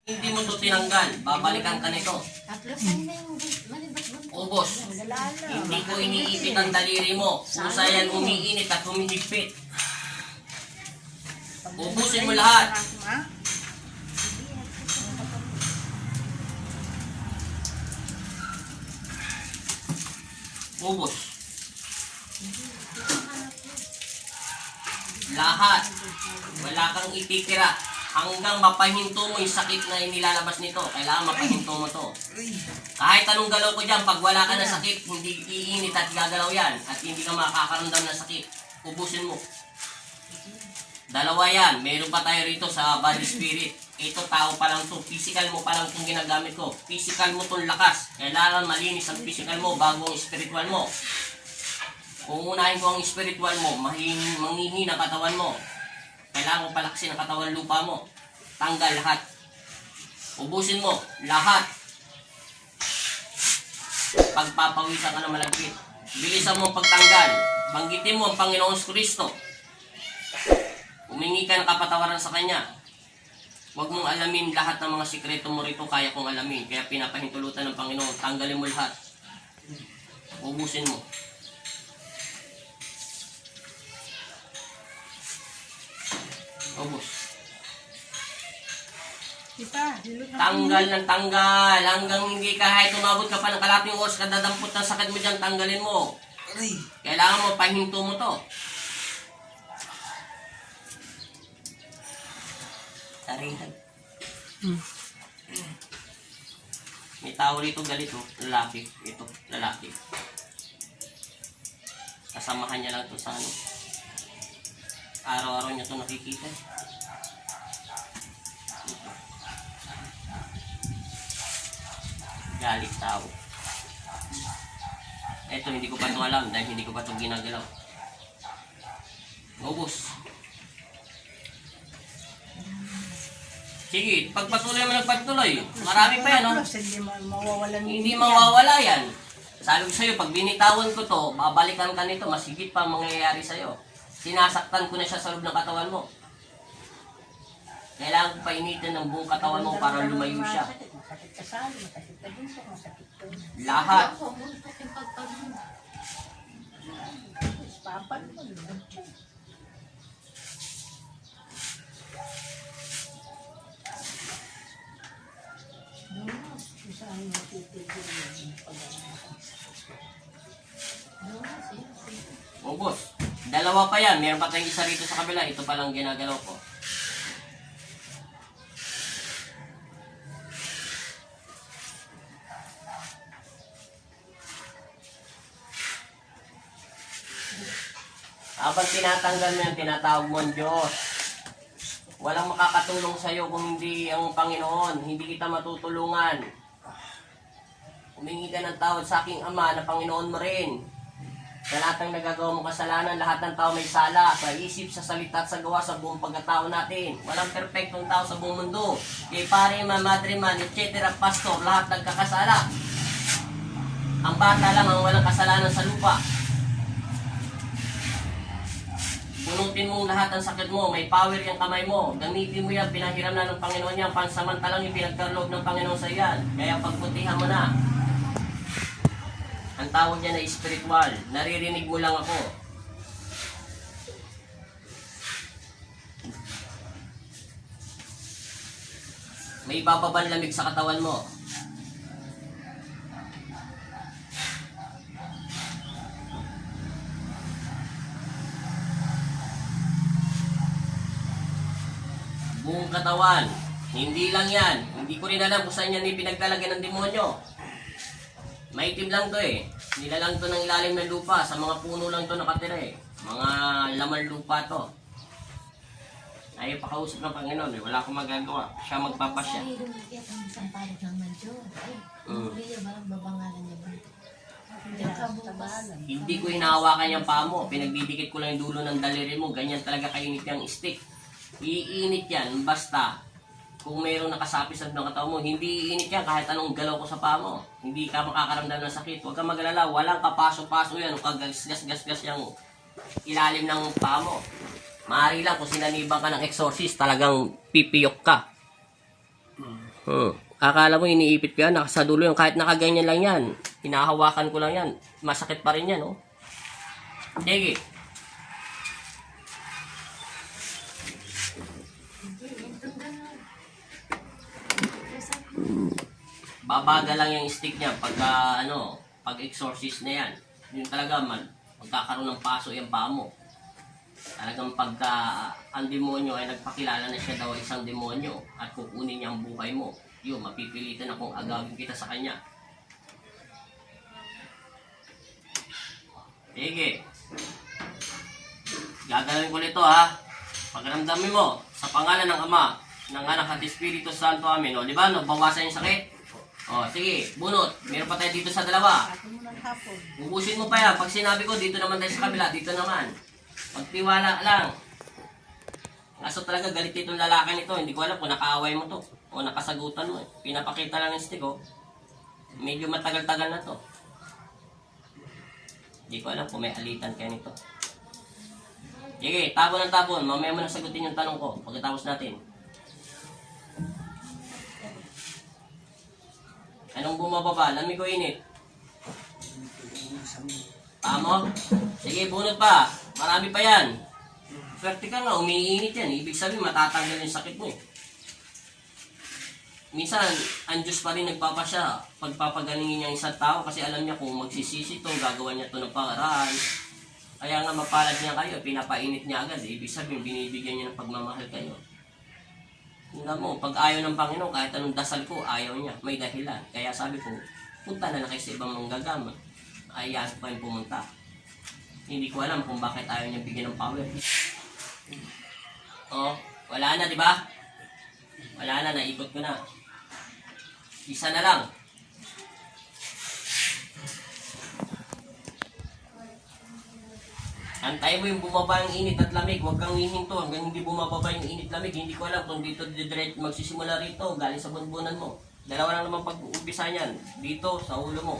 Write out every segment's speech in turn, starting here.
Hindi mo to tinanggal, babalikan ka nito. Ubos. Hindi ko iniipit ang daliri mo. Kusa yan umiinit at humihigpit. Ubusin mo lahat. Ubos. Lahat. Wala kang ititira. Hanggang mapahinto mo yung sakit na inilalabas nito. Kailangan mapahinto mo to. Kahit anong galaw ko dyan, pag wala ka ng sakit, hindi iinit at gagalaw yan. At hindi ka makakaramdam ng sakit. Ubusin mo. Dalawa yan. Meron pa tayo rito sa body spirit. Ito tao pa lang to. Physical mo pa lang itong ginagamit ko. Physical mo itong lakas. Kailangan malinis ang physical mo bago ang spiritual mo. Kung unahin ko ang spiritual mo, manghihina katawan mo. Kailangan mo palaksin ang katawan lupa mo. Tanggal lahat. Ubusin mo lahat. Pagpapawisan ka na malagkit. Bilisan mo ang pagtanggal. Banggitin mo ang Panginoong Kristo. Humingi ka ng kapatawaran sa Kanya. Huwag mong alamin lahat ng mga sikreto mo rito, kaya kong alamin. Kaya pinapahintulutan ng Panginoon, tanggalin mo lahat. Ubusin mo. Ubus. Tanggal ng tanggal. Hanggang hindi kahit umabot ka pa ng kalating oras, kadadampot ng sakit mo dyan, tanggalin mo. Kailangan mo, pahinto mo to. Tarihan. May tao rito galito, lalaki. Ito, lalaki. Kasamahan niya lang to sa ano. Araw-araw niya ito nakikita. Galit tao. Ito, hindi ko pa ito alam dahil hindi ko pa ito ginagalaw. Ubus. Sige, pagpatuloy mo nagpatuloy. Marami pa yan, no? Hindi mawawala yan. Sabi ko sa'yo, pag binitawan ko to, babalikan ka nito, mas higit pa ang mangyayari sa'yo. Sinasaktan ko na siya sa loob ng katawan mo. Kailangan ko painitin ng buong katawan mo para lumayo siya. Lahat. Ubos. Dalawa pa yan. Meron pa tayong isa rito sa kabila. Ito pa lang ginagalaw ko. Habang tinatanggal mo yan, tinatawag mo ang Diyos. Walang makakatulong sa'yo kung hindi ang Panginoon. Hindi kita matutulungan. Humingi ka ng tawad sa aking Ama na Panginoon mo rin. Sa lahat ng nagagawa mong kasalanan, lahat ng tao may sala. Sa isip, sa salita at sa gawa, sa buong pagkatao natin. Walang perfectong tao sa buong mundo. Kay pare man, madre man, etc. Pastor, lahat nagkakasala. Ang bata lang ang walang kasalanan sa lupa. Punutin mo lahat ng sakit mo. May power yung kamay mo. Gamitin mo yan. Pinahiram na ng Panginoon yan. Pansamantalang ipinagkaloob ng Panginoon sa yan. Kaya pagputihan mo na. Ang tawag niya na spiritual. Naririnig mo lang ako. May bababang lamig sa katawan mo. Buong katawan. Hindi lang yan. Hindi ko rin alam kung saan yan pinaglalagyan ng demonyo. Maitim lang to eh. Nilalang to ng ilalim ng lupa. Sa mga puno lang to nakatira eh. Mga laman lupa to. Ayaw pakausap ng Panginoon eh. Wala akong magagawa. Siya magpapasya. Hindi ko hinahawakan yung paa mo. Pinagbibigit ko lang yung dulo ng daliri mo. Ganyan talaga kainit yung stick. Iinit yan basta kung mayroong nakasapi sa ng katawan mo, hindi iinit yan kahit anong galaw ko sa paa mo. Hindi ka makakaramdam ng sakit. Huwag kang mag-alala. Walang kapaso-paso yan. Huwag kang gas-gas-gas yung ilalim ng paa mo. Maaari lang kung sinanibang ka ng exorcist, talagang pipiyok ka. Akala mo iniipit ko yan, nakasadulo yun. Kahit nakaganyan lang yan, hinahawakan ko lang yan. Masakit pa rin yan, oh. Sige. Babaga lang yung stick niya pagka, pag-exorcist na yan. Yun talaga, magkakaroon ng paso yung paa mo. Talagang pagka ang demonyo ay nagpakilala na siya daw isang demonyo at kukunin niya ang buhay mo, yun, mapipilitan akong agawin kita sa kanya. Sige. Gagawin ko nito, ha. Pagramdamin mo, sa pangalan ng Ama, ng Anak at Espiritu Santo, Amen. O, di ba, bawasan yung sakit? O, sige, bunot. Meron pa tayo dito sa dalawa. Ubusin mo pa yan. Pag sinabi ko, dito naman tayo sa kabila. Dito naman. Magtiwala lang. Kaso talaga galit itong lalaki nito. Hindi ko alam kung nakaaway mo to o nakasagutan mo. Pinapakita lang ng stick, oh. Medyo matagal-tagal na to. Hindi ko alam kung may alitan kayo nito. Sige, tabon ng tabon. Mamaya mo na sagutin yung tanong ko pagkatapos natin. Anong bumababa? Lamig o init? Tama? Sige, bunot pa. Marami pa yan. Swerte ka nga, umiinit yan. Ibig sabihin, matatanggal yung sakit mo. Minsan, ang Diyos pa rin nagpapasya. Pagpapagalingin niya isang tao kasi alam niya kung magsisisi ito, gagawa niya ito ng paraan. Kaya nga mapalad niya kayo, pinapainit niya agad. Ibig sabihin, binibigyan niya ng pagmamahal kayo. Tingnan mo, pag ayaw ng Panginoon, kahit anong dasal ko, ayaw niya. May dahilan. Kaya sabi ko, punta na kayo sa ibang manggagama. Ayaw ko kayong pumunta. Hindi ko alam kung bakit ayaw niya bigyan ng power. Oh, wala na, di ba? Wala na, naikot ko na. Isa na lang. Antay mo yung bumaba yung init at lamig. Huwag kang hihinto hanggang hindi bumababa yung init lamig. Hindi ko alam kung dito magsisimula rito, galing sa bunbunan mo. Dalawa lang naman pag-umpisa niyan. Dito, sa ulo mo.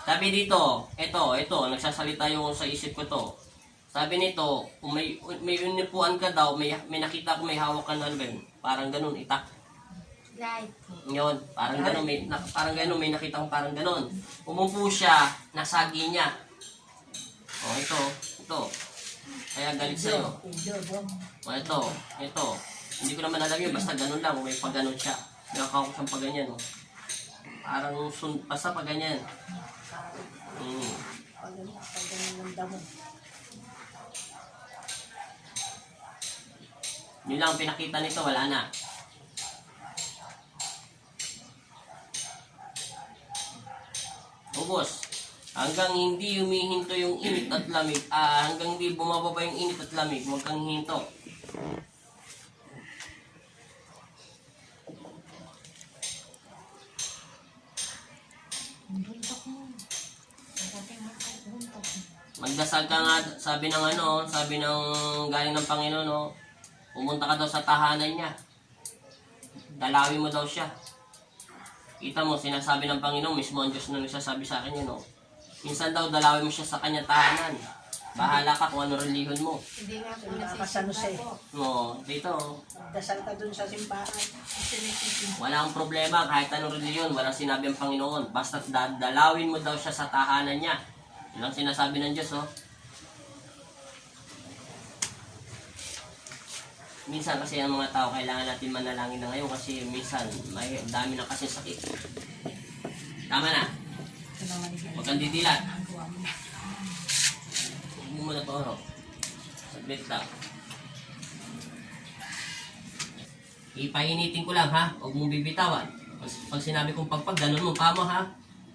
Sabi dito, ito, nagsasalita yung sa isip ko to. Sabi nito, kung may unipuan ka daw, may nakita ko may hawak ka na rin. Parang ganun, itak. Right. Yun, parang ganun, may nakita kong parang ganun. Umupo siya, nasagi niya. O, ito. Kaya galit sa'yo. O, ito. Hindi ko naman alam yun, basta ganun lang, may pag ganun siya. Nakakawak siyang pag ganyan, o. Parang basta pag ganyan. Yun lang ang pinakita nito, wala na. Ubos. Hanggang hindi humihinto yung init at lamig, hanggang hindi bumababa yung init at lamig, huwag kang hinto. Magdasal ka nga, sabi ng galing ng Panginoon, no? Pumunta ka daw sa tahanan niya. Dalawin mo daw siya. Kita mo, sinasabi ng Panginoon, mismo ang Diyos na nagsasabi sa akin yun, no? Minsan daw, dalawin mo siya sa kanyang tahanan. Bahala ka kung ano relihiyon mo. Hindi nga po Nakakasano siya. No, dito. Dasal ka dun sa simbahan. Wala akong problema, kahit anong relihiyon, walang sinabi ang Panginoon. Basta dalawin mo daw siya sa tahanan niya. Yun ang sinasabi ng Diyos, oh. Minsan kasi ang mga tao, kailangan natin manalangin na ngayon kasi minsan, may dami na kasi sakit. Tama na. Huwag kang didilat. Huwag mo muna ito, ano. Saglit lang. Ipainitin ko lang, ha? Huwag mong bibitawan. Pag sinabi kong ganun mo, pa mo, ha?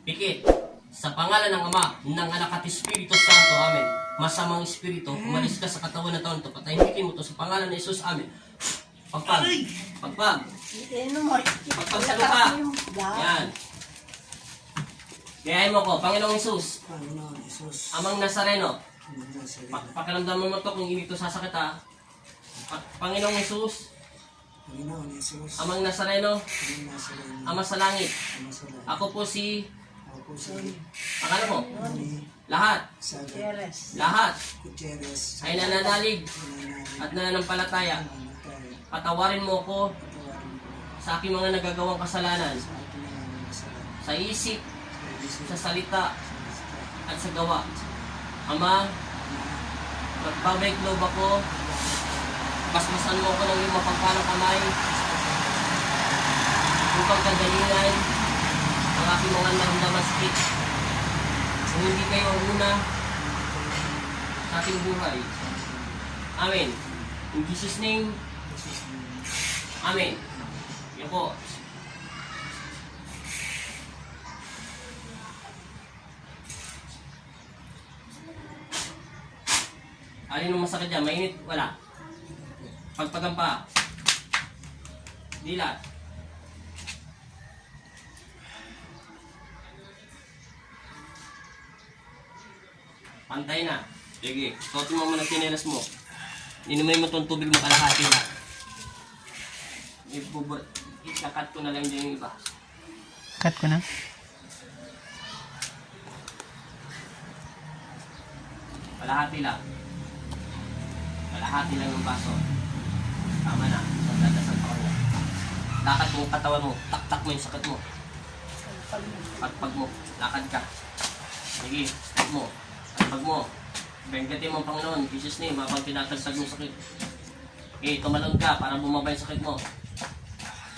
Pikit. Sa pangalan ng Ama, ng Anak at Espiritu Santo, Amen. Masamang espiritu, umalis ka sa katawan na taon to. Patahimikin mo to sa pangalan ng Jesus, Amen. Pagpag. Pagpag sa lupa. Yan. Gayahin mo ko, Panginoong Jesus. Panginoon Jesus. Amang Nazareno. Pakiramdam mo to kung hindi to sasakit, ha. Panginoong Jesus. Panginoon Jesus. Amang Nazareno. Panginoon Nazareno. Ama sa langit. Ama sa langit. Ako po si... Ako po si Akala mo? Lani. lahat, Sagat. Gutierrez. lahat Gutierrez. ay nananalig Nananalig. at nananampalataya. Namatay. Patawarin mo ko Patawarin mo sa aking mga nagagawang kasalanan, sa ating mga kasalanan. sa isip, Sa isip, sa salita, sa lista, at sa gawa. Ama, magbabayag loob ako, basbasan mo ko ng iyong mapagpalang kamay, upang kagalingan ang aking mga naramdaman sakit. Kung hindi kayo ang una sa ating buhay. Amen. In Jesus' name, Amen. Yan po. Alin ang masakit dyan? Mainit? Wala. Pagpagan pa. Dilat. Pantay na. Sige. Suotin mo muna tinelas mo. Inumin mo itong tubig mo kalahati na. Ikakat ko na lang din yung iba. Cut ko na. Kalahati lang. Kalahati lang yung baso. Tama na. Magdadasal pa ko. Lakad mo yung katawan mo. Tak-tak mo yung sakit mo. Pagpag mo. Lakad ka. Sige. Pag mo. Pag mo. Bengkatin mo ang Panginoon. Jesus name. Habang pinatagtag mo sakit. Okay. Tumalon ka para bumaba yung sakit mo.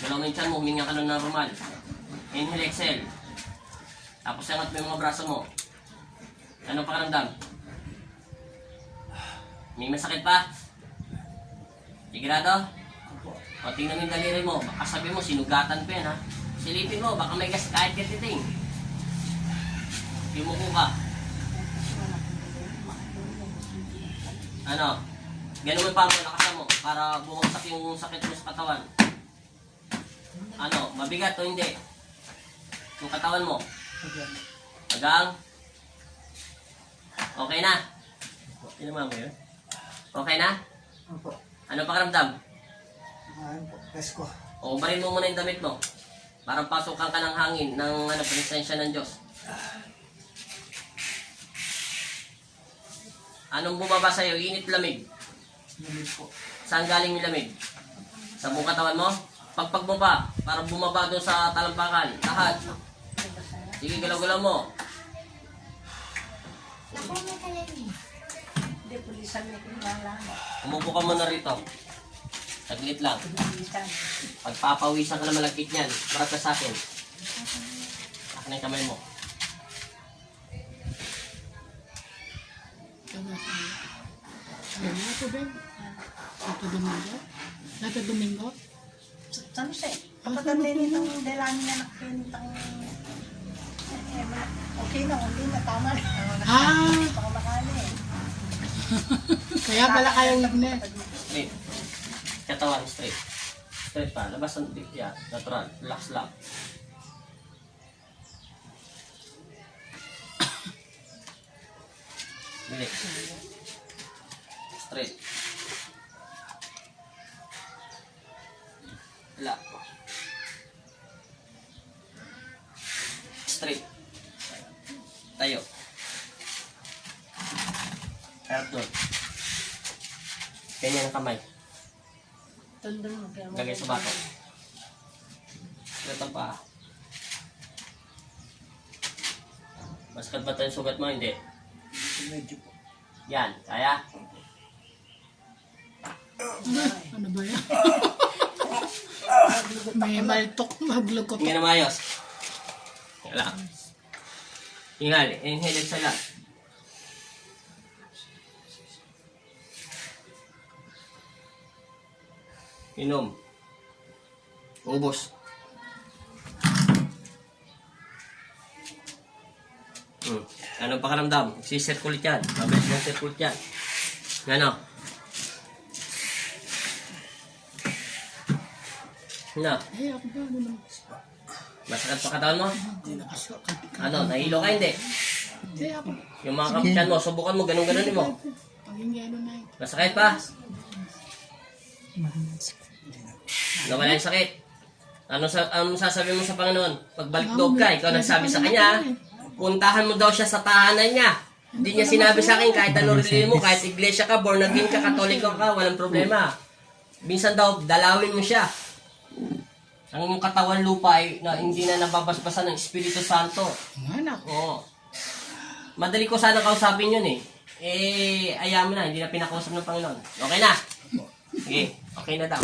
Dalawang yung tiyan mo. Huminga ka ng normal. Inhale, exhale. Tapos angat mo yung mga braso mo. Anong pakaramdam? May masakit pa? Sigurado? O tingnan mo yung daliri mo. Baka sabi mo, sinugatan pa yan ha. Silipin mo, baka may gas kahit katiting. Pimuko ka. Ano? Ganun mo pa mo, lakasan mo. Para bumagsak yung sakit mo sa katawan. Ano? Mabigat o hindi? Yung katawan mo. Agang? Okay na? Tinaman mo yun? Okay na? Opo. Ano pakiramdam? Ayun po. Presko. O, barin mo muna yung damit mo. Parang pasukan ka ng hangin ng presensya ng Diyos. Anong bumaba sa'yo? Init, lamig? Lamig po. Saan galing yung lamig? Sa buong katawan mo? Pagpag mo pa, para bumaba doon sa talampakan. Lahat. Sige, galaw-galaw mo. Naku, may kayan. Hindi, pulisan na kinala. Umupo ka muna rito. Saglit lang. Pulisan. Pagpapawisan ka na malagkit yan. Marap ka sa akin. Akin ang kamay mo. Ito Ben. Ito Domingo. Ito Domingo. Saan siya? Kapag nitong delani na nakintang... Okay na, hindi na, tama na. Ah, Baka makali eh. kaya pala kayo witness. Straight. Katawan, straight. Straight pa. Labas ang yeah, natural. Relax lang. Bilik. Straight. Wala. Straight. Tayo. Harap doon. Ganyan ang kamay. Tundong mo. kaya mo- Lagay sa bato. Straight ang paa. Maskat ba tayo sugat mo? Hindi. Medyo po. Yan. Kaya? Ano ba yan? May maltok, maglukot. Tingnan na maayos. Wala. Ingal. Inhale sa lahat. Inom. Ubos. Anong pakaramdam? Si-circulate yan. Mabilis ng circulate yan. Ano? Ano? Eh, ako ba? Ano naman? Masakit pa katawan mo? Hindi nakasukat. Ano? Nahilo ka hindi? Hindi ako. Yung mga kapitan mo, subukan mo, ganun-ganun mo. Paging gano'n na yun. Masakit pa? Nawala yung sakit. Anong sasabihin mo sa Panginoon? Pagbalik loob ka, ikaw nagsabi sa kanya, puntahan mo daw siya sa tahanan niya. Hindi niya sinabi sa akin kahit ano religion mo, kahit iglesia ka, born again ka, katoliko ka, walang problema. Minsan daw, dalawin mo siya. Ang iyong katawan lupa ay na hindi na nababasbasan ng Espiritu Santo. Anak. Oo. Madali ko sana kausapin yun eh. Ayaw mo na, hindi na pinakausap ng Panginoon. Okay na? Sige, okay na daw.